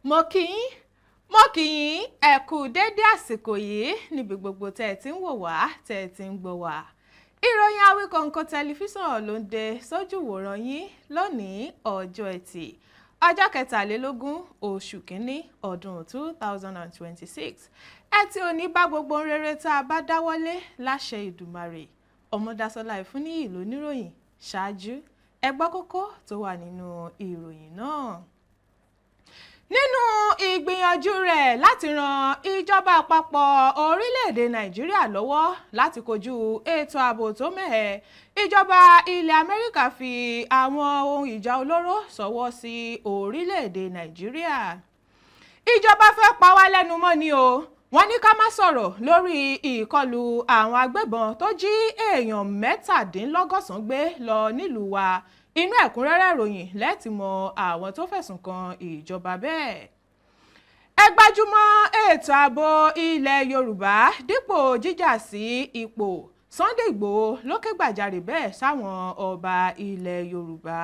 mo kí yín ẹ kú dédé àsìkò yìí níbi gbogbo tẹ́ ẹ ti ń wò wá tẹ́ ẹ ti ń gbọ́ wá. Ìròyìn Awíkonko tẹlifíṣàn ló ń dé sójú wòran yín lónìí ọjọ́ Ẹtì ọjọ́ 23 oṣù kínní ọdún 2026. Ẹtì òní bá gbogbo rere tá a bá dáwọ́lé láṣẹ Ìdùmarè. Ọmọdásọ́lá Ìfúnníyì lóníròyìn ṣáájú ẹ gbọ́ kókó tó wà nínú ìròyìn náà. Nínú ìgbìyànjú rẹ̀ láti ran ìjọba àpapọ̀ orílẹ̀-èdè Nàìjíríà lọ́wọ́ láti kojú ètò ààbò tó mẹ́hẹ, ìjọba ilẹ̀ Amẹ́ríkà fi àwọn ohun ìjà olóró ṣọwọ́ sí orílẹ̀-èdè Nàìjíríà. Ìjọba fẹ́ pa wá lẹ́nu mọ́ ni o. Wọ́n ní ká má sọ̀rọ̀ lórí ìkọlù àwọn agbébọn tó jí èèyàn 17 gbé lọ nílùú wa. Inú ẹ̀kúnrẹ́rẹ́ ìròyìn lẹ́tì mọ àwọn tó fẹ̀sùn kan ìjọba bẹ́ẹ̀. Ẹ gbájúmọ́ ètò ààbò ilẹ̀ Yorùbá dípò jíjà sí ipò. Sunday Igboho ló ké gbàjarè bẹ́ẹ̀ sáwọn ọba ilẹ̀ Yorùbá.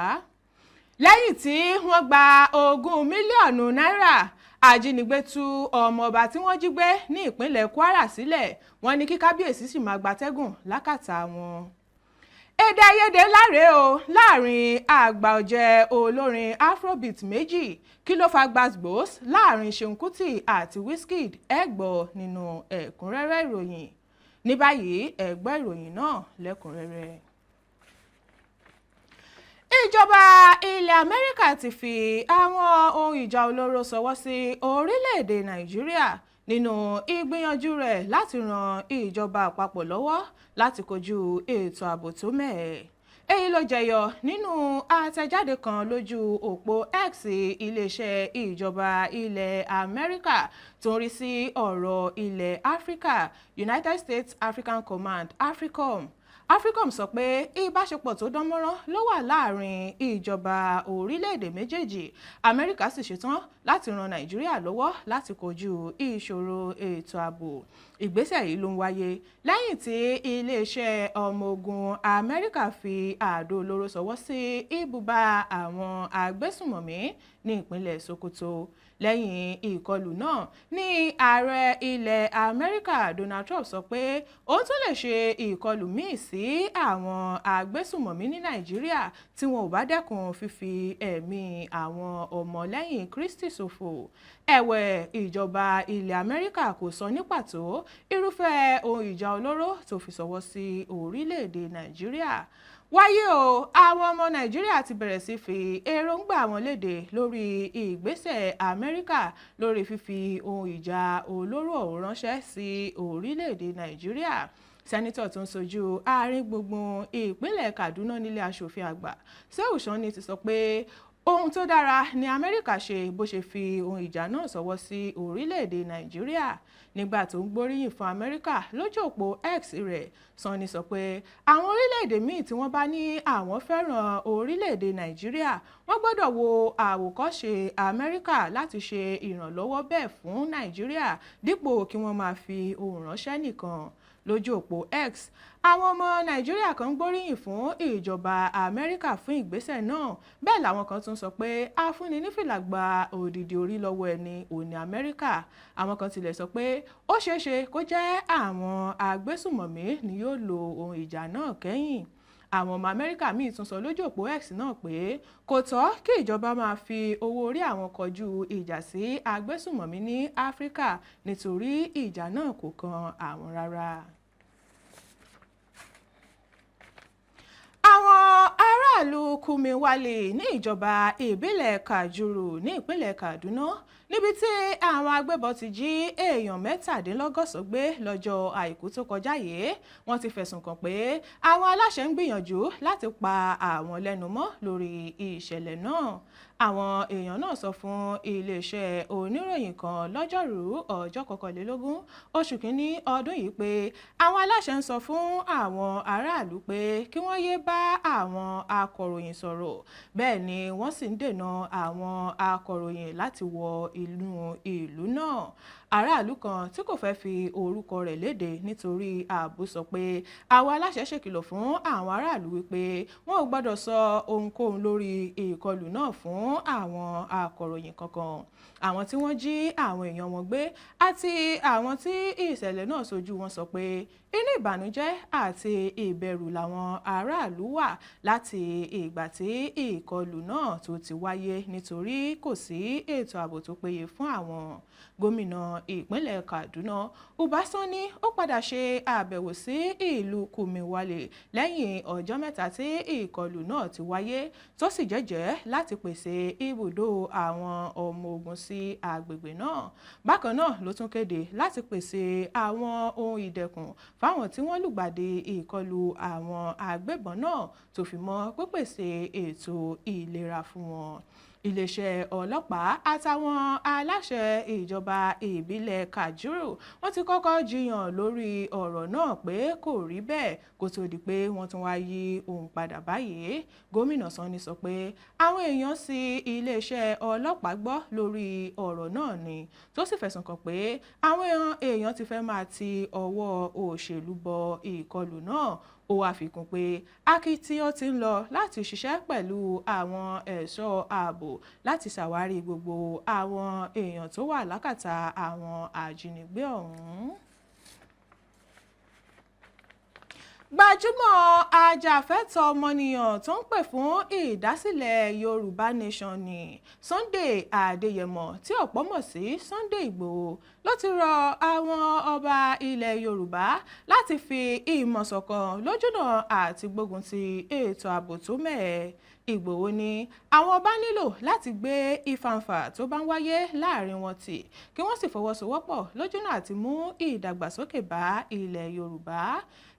Lẹ́yìn tí wọ́n gba 20 mílíọ̀nù náírà, ajínigbé tú ọmọọba tí wọ́n jí gbé ní ìpínlẹ̀ Kwara sílẹ̀. Wọ́n ní kí kábíyèsí sì máa gbatẹ́gùn lákàtà wọn. Èdè àìyedè láre o láàrin àgbà ọ̀jẹ̀ olórin Afrobeat méjì. Kí ló fa gbàgbós láàrin Seun Kuti àti Wizkid? Ẹ gbọ́ nínú ẹ̀kúnrẹ́rẹ́ ìròyìn. Ní báyìí ẹ gbọ́ ìròyìn náà lẹ́kùnrẹ́rẹ́. Ìjọba ilẹ̀ Amẹ́ríkà ti fi àwọn ohun ìjà olóró ṣọwọ́ sí orílẹ̀-èdè Nàìjíríà nínú ìgbìyànjú rẹ̀ láti ran ìjọba àpapọ̀ lọ́wọ́ láti kojú ètò ààbò tó mẹ́hẹ. Èyí ló jẹyọ nínú àtẹ̀jáde kan lójú òpó X iléeṣẹ́ ìjọba ilẹ̀ Amẹ́ríkà tó ń rí sí ọ̀rọ̀ ilẹ̀ Áfíríkà, United States African Command AFRICOM. AFRICOM sọ pé ìbáṣepọ̀ tó dánmọ́rán ló wà láàrin ìjọba orílẹ̀-èdè méjèèjì. Amẹ́ríkà sì ṣetán láti ran Nàìjíríà lọ́wọ́ láti kojú ìṣòro ètò ààbò. Ìgbésẹ̀ yìí ló ń wáyé lẹ́yìn tí iléeṣẹ́ ọmọ ogun Amẹ́ríkà fi àdó olóró ṣọwọ́ sí ibùba àwọn agbésùmọ̀mí ní ìpínlẹ̀ Sokoto. Lẹ́yìn ìkọlù náà ní ààrẹ ilẹ̀ Amẹ́ríkà Donald Trump sọ pé òun tún lè ṣe ìkọlù míì sí àwọn agbésùmọ̀mí ní Nàìjíríà tí wọn ò bá dẹ́kun fífi ẹ̀mí àwọn ọmọlẹ́yìn Kristi ṣòfò. Ẹ̀wẹ̀, ìjọba ilẹ̀ Amẹ́ríkà kò sọ ní pàtó irúfẹ́ ohun ìjà olóró tó fi ṣọwọ́ sí orílẹ̀-èdè Nàìjíríà. Wáyé o, àwọn ọmọ Nàìjíríà ti bẹ̀rẹ̀ sí fi èròǹgbà wọn léde lórí ìgbésẹ̀ Amẹ́ríkà lórí fífi ohun ìjà olóró ọ̀hún ránṣẹ́ sí orílẹ̀-èdè Nàìjíríà. Sẹ́nitọ̀ tó ń sojú àárín gbùngbùn ìpínlẹ̀ Kaduna nílé aṣòfin àgbà Shehu Sani ti sọ pé ohun tó dára ni Amẹ́ríkà ṣe bó ṣe fi ohun ìjà náà ṣọwọ́ sí orílẹ̀-èdè Nàìjíríà. Nígbà tó ń gbóríyìn fún Amẹ́ríkà lójú òpó X rẹ̀, Sani sọ pé àwọn orílẹ̀-èdè míì tí wọ́n bá ní àwọn fẹ́ràn orílẹ̀-èdè Nàìjíríà wọ́n gbọ́dọ̀ wo àwòkọ́ṣe Amẹ́ríkà láti ṣe ìrànlọ́wọ́ bẹ́ẹ̀ fún Nàìjíríà dípò kí wọ́n máa fi ohùn ránṣẹ́ nìkan. Lójú òpó X, àwọn ọmọ Nàìjíríà kan gbóríyìn fún ìjọba Amẹ́ríkà fún ìgbésẹ̀ náà. Bẹ́ẹ̀ làwọn kan tún sọ pé afúnni nífìlà gba òdìdí orí lọ́wọ́ ẹni òní Amẹ́ríkà. Àwọn kan tilẹ̀ sọ pé ó ṣeéṣe kó jẹ́ àwọn agbésùmọ̀mí ni yóò lo ohun ìjà náà kẹ́yìn. Àwọn ọmọ Amẹ́ríkà míì tún sọ lójú òpó X náà pé kò tọ́ kí ìjọba máa fi owó orí àwọn kọjú ìjà sí agbésùmọ̀mí ní Áfíríkà nítorí ìjà náà kò kan àwọn rárá. Àwọn aráàlú Kúmiwálé ní ìjọba ìbílẹ̀ Kàjúrù ní ìpínlẹ̀ Kaduna níbi tí àwọn agbébọn ti jí èèyàn 17 gbé lọ́jọ́ Àìkú tó kọjá yìí. Wọ́n ti fẹ̀sùn kàn pé àwọn aláṣẹ ń gbìyànjú láti pa àwọn lẹ́nu mọ́ lórí ìṣẹ̀lẹ̀ náà. Àwọn èèyàn náà sọ fún iléeṣẹ́ oníròyìn kan lọ́jọ́rú ọjọ́ 21 oṣù kínní ọdún yìí pé àwọn aláṣẹ ń sọ fún àwọn aráàlú pé kí wọ́n yéé bá àwọn akọ̀ròyìn sọ̀rọ̀. Bẹ́ẹ̀ ni wọ́n sì ń dènà àwọn akọ̀ròyìn láti wọ inú ìlú náà. aráàlú kan tí kò fẹ́ fi orúkọ rẹ̀ léde nítorí ààbò sọ pé àwọn aláṣẹ ṣèkìlọ̀ fún àwọn aráàlú wípé wọn ò gbọ́dọ̀ sọ ohunkóhun lórí ìkọlù náà fún àwọn akọ̀ròyìn kankan. Àwọn tí wọ́n jí àwọn èèyàn wọn gbé àti àwọn tí ìṣẹ̀lẹ̀ náà ṣojú wọn sọ pé inú ìbànújẹ́ àti ìbẹ̀rù làwọn aráàlú wà láti ìgbà tí ìkọlù náà tó ti wáyé nítorí kò sí ètò ààbò tó péye fún àwọn. Gómìnà ìpínlẹ̀ Kaduna Uba Sani ó padà ṣe àbẹ̀wò sí ìlú Kumiwale lẹ́yìn ọjọ́ mẹ́ta tí ìkọlù náà ti wáyé tó sì jẹ́jẹ́ láti pèsè ibùdó àwọn ọmọ ogun sí agbègbè náà. Bákan náà ló tún kéde láti pèsè àwọn ohun ìdẹ̀kùn fáwọn tí wọ́n lùgbàdì ìkọlù àwọn agbébọn náà tó fi mọ́ pípèsè ètò ìlera fún wọn. Iléeṣẹ́ ọlọ́pàá àtàwọn aláṣẹ ìjọba ìbílẹ̀ Kajuru wọ́n ti kọ́kọ́ jiyàn lórí ọ̀rọ̀ náà pé kò rí bẹ́ẹ̀ kó tó di pé wọ́n tún wá yí ohun padà báyìí. Gómìnà Sani sọ pé àwọn èèyàn sí iléeṣẹ́ ọlọ́pàá gbọ́ lórí ọ̀rọ̀ náà ni tó sì fẹ̀sùn kàn pé àwọn èèyàn ti fẹ́ máa ti ọwọ́ òṣèlú bọ ìkọlù náà. Ó wá fi kún pé akitiyan ti ń lọ láti ṣiṣẹ́ pẹ̀lú àwọn ẹ̀ṣọ́ ààbò láti ṣàwárí gbogbo àwọn èèyàn tó wà lákàtà àwọn ajínigbé ọ̀hún. Gbajúmọ̀ ajàfẹ́tọ̀ọ́ ọmọnìyàn tó ń pè fún ìdásílẹ̀ Yorùbá Nation ní Sunday Adéyẹmọ tí ọ̀pọ̀ mọ̀ sí Sunday Ìgbòho ló ti rọ àwọn ọba ilẹ̀ Yorùbá láti fi ìmọ̀ ṣọ̀kan lójúnà àti gbógun ti ètò ààbò tó mẹ́hẹ. Ìgbòho ní àwọn ọba nílò láti gbé ìfàǹfà tó bá ń wáyé láàrin wọn tì kí wọ́n sì fọwọ́sowọ́pọ̀ lójúnà àti mú ìdàgbàsókè bá ilẹ̀ Yorùbá.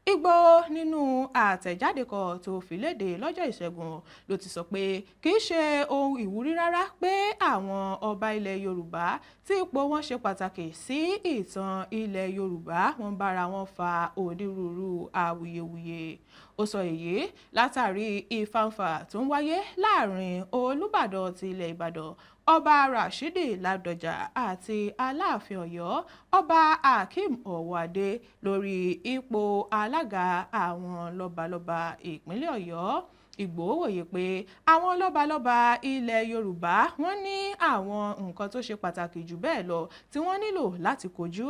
Ìgbòho nínú àtẹ̀jáde kan tó fi léde lọ́jọ́ Ìṣẹ́gun ló ti sọ pé kì í ṣe ohun ìwúrí rárá pé àwọn ọba ilẹ̀ Yorùbá tí ipò wọn ṣe pàtàkì sí ìtàn ilẹ̀ Yorùbá wọn bára wọn fa onírúurú awuyewuye. Ó sọ èyí látàrí ìfàǹfà tó ń wáyé láàrin Olúbàdàn ti ilẹ̀ Ìbàdàn Ọba Rashidi Ládọjà àti Aláàfin Ọ̀yọ́ Ọba Hakeem Ọ̀wọ́adé lórí ipò alága àwọn lọ́balọ́ba ìpínlẹ̀ Ọ̀yọ́. Ìgbòho wòye pé àwọn lọ́balọ́ba ilẹ̀ Yorùbá wọ́n ní àwọn nǹkan tó ṣe pàtàkì jù bẹ́ẹ̀ lọ tí wọ́n nílò láti kojú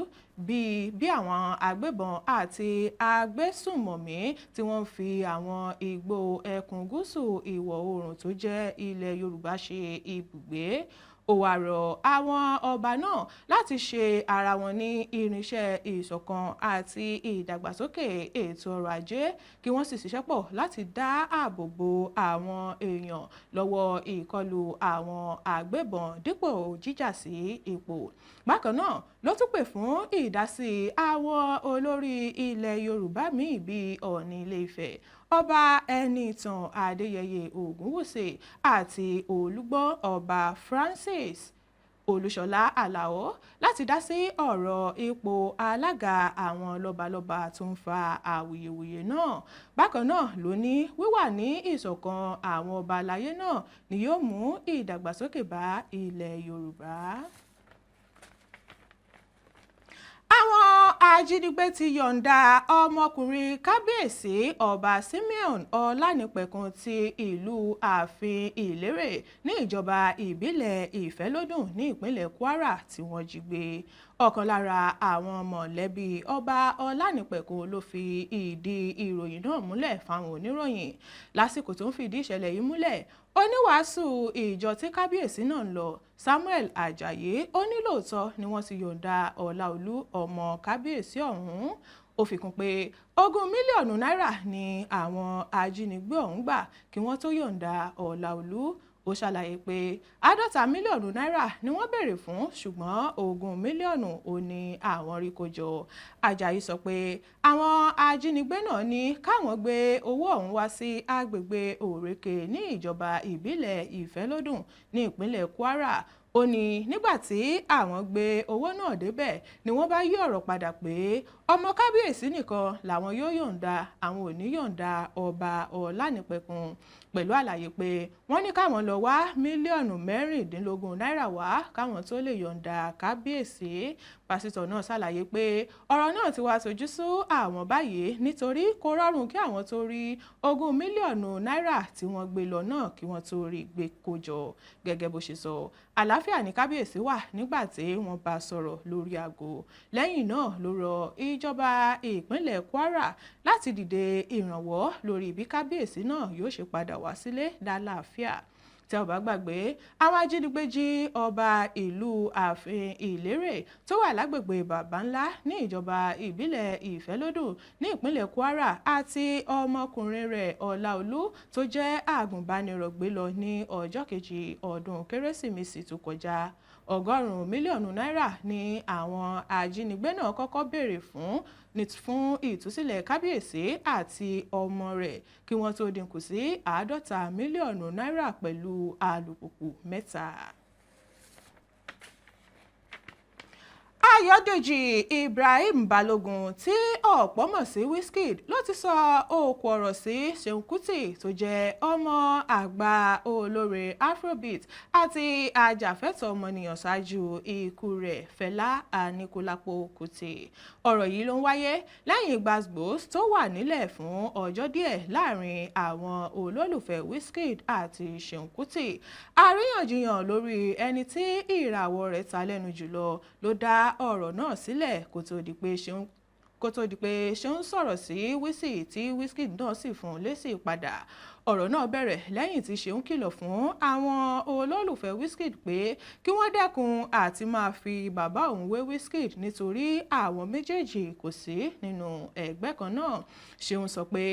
bí àwọn agbébọn àti agbésùnmọ̀mí tí wọ́n fi àwọn igbó ẹkùn gúúsù ìwọ̀ oòrùn tó jẹ́ ilẹ̀ Yorùbá ṣe ibùgbé. Ó wá rọ àwọn ọba náà láti ṣe ara wọn ní irinṣẹ́ ìṣọ̀kan àti ìdàgbàsókè ètò ọrọ̀ ajé kí wọ́n sì ṣiṣẹ́ pọ̀ láti dá ààbò bo àwọn èèyàn lọ́wọ́ ìkọlù àwọn agbébọn dípò jíjà sí ipò. Bákan náà ló tún pè fún ìdásí àwọn olórí ilẹ̀ Yorùbá míì bíi Ọọ̀ni Ilé-Ifẹ̀ Ọba Ẹnìtàn Adéyẹyè Ògúnwùsì àti Olúgbọ́n Ọba Francis Olúṣọlá Àlàó láti dá sí ọ̀rọ̀ ipò alága àwọn lọ́balọ́ba tó ń fa awuyewuye náà. Bákan náà ló ní wíwà ní ìṣọ̀kan àwọn ọba aláyé náà ni yóò mú ìdàgbàsókè bá ilẹ̀ Yorùbá. Àwọn ajínigbé ti yọ̀ǹda ọmọkùnrin kábíyèsí ọba Simeon Ọlánìpẹ̀kun ti ìlú Ààfin Ìlérè ní ìjọba ìbílẹ̀ Ìfẹ́lódùn ní ìpínlẹ̀ Kwara tí wọ́n jí gbé. Ọ̀kan lára àwọn mọ̀lẹ́bí ọba Ọlánìpẹ̀kun ló fi ìdí ìròyìn náà múlẹ̀ fáwọn oníròyìn. Lásìkò tó ń fìdí ìṣẹ̀lẹ̀ yìí múlẹ̀, oníwàásù ìjọ tí kábíyèsí náà ń lọ Samuel Ajayi ó ní lóòótọ́ ni wọ́n ti yọ̀ǹda Ọláolú ọmọ kábíyèsí ọ̀hún. Ó fi kún pé 20 mílíọ̀nù náírà ni àwọn ajínigbé ọ̀hún gbà kí wọ́n tó yọ̀ǹda Ọláolú. Ó ṣàlàyé pé 50 mílíọ̀nù náírà ni wọ́n béèrè fún ṣùgbọ́n 20 mílíọ̀nù ò ní àwọn rí kó jọ. Ajayi sọ pé àwọn ajínigbé náà ní káwọn gbé owó ọ̀hún wá sí agbègbè Òrèké ní ìjọba ìbílẹ̀ Ìfẹ́lódùn ní ìpínlẹ̀ Kwara. Ó ní nígbà tí àwọn gbé owó náà débẹ̀ ni wọ́n bá yí ọ̀rọ̀ padà pé ọmọ kábíyèsí nìkan làwọn yóò yọ̀ǹda, àwọn ò ní yọ̀ǹda ọba Ọlánìpẹ̀kun, pẹ̀lú àlàyé pé wọ́n ní káwọn lọ wá mílíọ̀nù mẹ́rìndínlógún náírà wá káwọn tó lè yọ̀ǹda kábíyèsí. Pásítọ̀ náà ṣàlàyé pé ọ̀rọ̀ náà ti wá tojú sú àwọn báyìí nítorí kò rọrùn kí àwọn tó rí ogún mílíọ̀nù náírà tí wọ́n gbé lọ náà kí wọ́n tó rí gbé kó jọ. Gẹ́gẹ́ bó ṣe sọ, àlàáfíà ní kábíyèsí wà nígbà tí wọ́n bá sọ̀rọ̀ lórí aago. Lẹ́yìn náà ló rọ ìjọba ìpínlẹ̀ Kwara láti dìde ìrànwọ́ lórí bí kábíyèsí náà yóò ṣe padà wá sílé lálàáfíà. Tẹ́ ò bá gbàgbé, àwọn ajínigbé jí ọba ìlú ààfin ìlérè tó wà lágbègbè Bàbáńlá ní ìjọba ìbílẹ̀ Ìfẹ́lódùn ní ìpínlẹ̀ Kwara àti ọmọkùnrin rẹ̀ Ọláolú tó jẹ́ àgùnbánirọ̀ gbé lọ ní ọjọ́ kejì ọdún Kérésìmesì tó kọjá. 100 mílíọ̀nù náírà ni àwọn ajínigbé náà kọ́kọ́ béèrè fún ìtúsílẹ̀ kábíyèsí àti ọmọ rẹ̀ kí wọ́n tó dínkù sí 50 mílíọ̀nù náírà pẹ̀lú alùpùpù 3. Ayọ̀dèjì Ibrahim Balógun tí ọ̀pọ̀ mọ̀ sí Wizkid ló ti sọ òkú ọ̀rọ̀ sí Ṣeun Kútì tó jẹ́ ọmọ àgbà olórin Afrobeat àti ajàfẹ́tọ̀ọ́ ọmọnìyàn ṣáájú ikú rẹ̀ Fẹlá Aníkúlápó Kútì. Ọ̀rọ̀ yìí ló ń wáyé lẹ́yìn gbàgbós tó wà nílẹ̀ fún ọjọ́ díẹ̀ láàrin àwọn olólùfẹ́ Wizkid àti Ṣeun Kútì. Àríyànjiyàn lórí ẹni tí ìràwọ̀ rẹ̀ ta lẹ́nu jùlọ ló dá ọ̀rọ̀ náà sílẹ̀ kó tó di pé Ṣeun sọ̀rọ̀ sí Wizzy tí Wizkid náà sì fún un lésì padà. Ọ̀rọ̀ náà bẹ̀rẹ̀ lẹ́yìn tí Ṣeun kìlọ̀ fún àwọn olólùfẹ́ Wizkid pé kí wọ́n dẹ́kun àti máa fi bàbá òun wé Wizkid nítorí àwọn méjèèjì kò sí nínú ẹgbẹ́ kan náà. Ṣeun sọ pé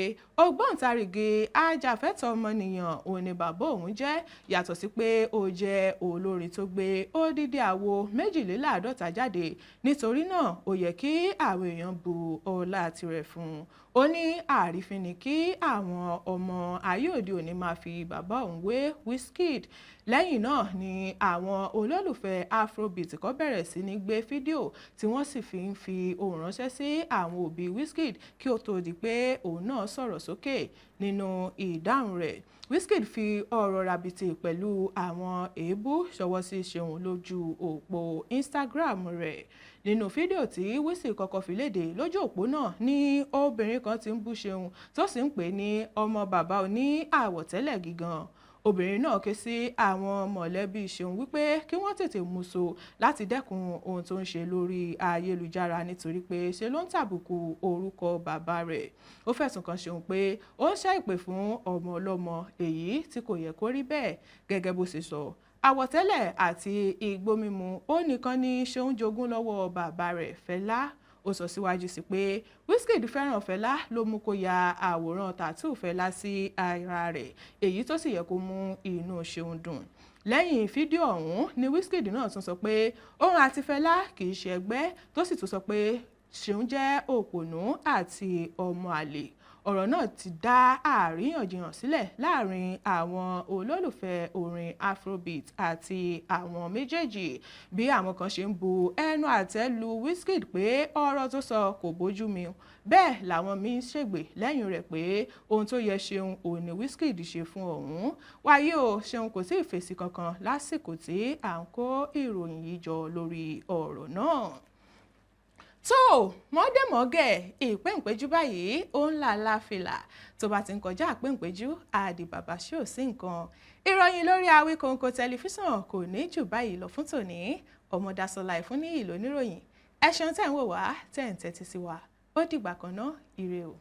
ògbóǹtarìgì ajàfẹ́tọ̀ọ́ ọmọnìyàn òun ni bàbá òun jẹ́, yàtọ̀ sí pé ó jẹ́ olórin tó gbé odidi àwo 52 jáde, nítorí náà ó yẹ kí àwọn èèyàn bu ọlá tirẹ̀ fún un. Ó ní àrífín ni kí àwọn ọmọ ayé òde òní máa fi bàbá òun wé Wizkid. Lẹ́yìn náà ni àwọn olólùfẹ́ Afrobeat kọ́ bẹ̀rẹ̀ sí ní gbé fídíò tí wọ́n sì fi ohùn ránṣẹ́ sí àwọn òbí Wizkid kí ó tó di pé òun náà sọ̀rọ̀ sókè nínú ìdáhùn rẹ̀. Wizkid fi ọ̀rọ̀ ràbìtì pẹ̀lú àwọn èébú ṣọwọ́ sí Ṣeun lójú òpó Instagram rẹ̀. Nínú fídíò tí Wizzy kọ́kọ́ fi léde lójú òpó náà ní obìnrin kan tí ń bú Ṣeun tó sì ń pè ní ọmọ bàbá oní àwọ̀tẹ́lẹ̀ gígan. Obìnrin náà ké sí àwọn mọ̀lẹ́bí Ṣeun wípé kí wọ́n tètè mú so láti dẹ́kun ohun tó ń ṣe lórí ayélujára nítorí pé ṣe ló ń tàbùkù orúkọ bàbá rẹ̀. Ó fẹ̀sùn kàn Ṣeun pé ó ń ṣẹ́ ìpè fún ọmọ ọlọ́mọ, èyí tí kò yẹ kó rí bẹ́ẹ̀. Gẹ́gẹ́ bó ṣe sọ, àwọ̀tẹ́lẹ̀ àti igbó mímu ó nìkan ni Ṣeun jogún lọ́wọ́ bàbá rẹ̀ Fẹlá. Ó sọ síwájú sí pé Wizkid fẹ́ràn Fẹlá ló mú kó ya àwòrán tàtú Fẹlá sí ara rẹ̀, èyí tó sì yẹ kó mú inú Ṣeun dùn. Lẹ́yìn fídíò ọ̀hún ni Wizkid náà tún sọ pé òun àti Fẹlá kì í ṣe ẹgbẹ́, tó sì tún sọ pé Ṣeun jẹ́ òpònú àti ọmọ àlè. Ọ̀rọ̀ náà ti dá àríyànjiyàn sílẹ̀ láàrin àwọn olólùfẹ́ orin Afrobeat àti àwọn méjèèjì, bí àwọn kan ṣe ń bu ẹnu àtẹ́ lu Wizkid pé ọ̀rọ̀ tó sọ kò bójú mu, bẹ́ẹ̀ làwọn míín ṣègbè lẹ́yìn rẹ̀ pé ohun tó yẹ Ṣeun ò ní Wizkid ṣe fún òun. Wáyé o, Ṣeun kò sí ìfèsì kankan lásìkò tí à ń kó ìròyìn yìí jọ lórí ọ̀rọ̀ náà. tó mọ́dẹ̀mọ́gẹ̀ ìpéǹpéjú báyìí ó ń là láfìlà tó bá ti ń kọjá ìpéǹpéjú àdìbàbà ṣé ò sí nǹkan. Ìròyìn lórí Awíkonko tẹlifíṣàn kò ní jù báyìí lọ fún tòní. Ọmọdásọlá Ìfúnníyì lóníròyìn. Ẹ ṣeun tẹ́ ń wò wá, tẹ́ ń tẹ́tí sí wa. Ó dìgbà kan náà, ire o.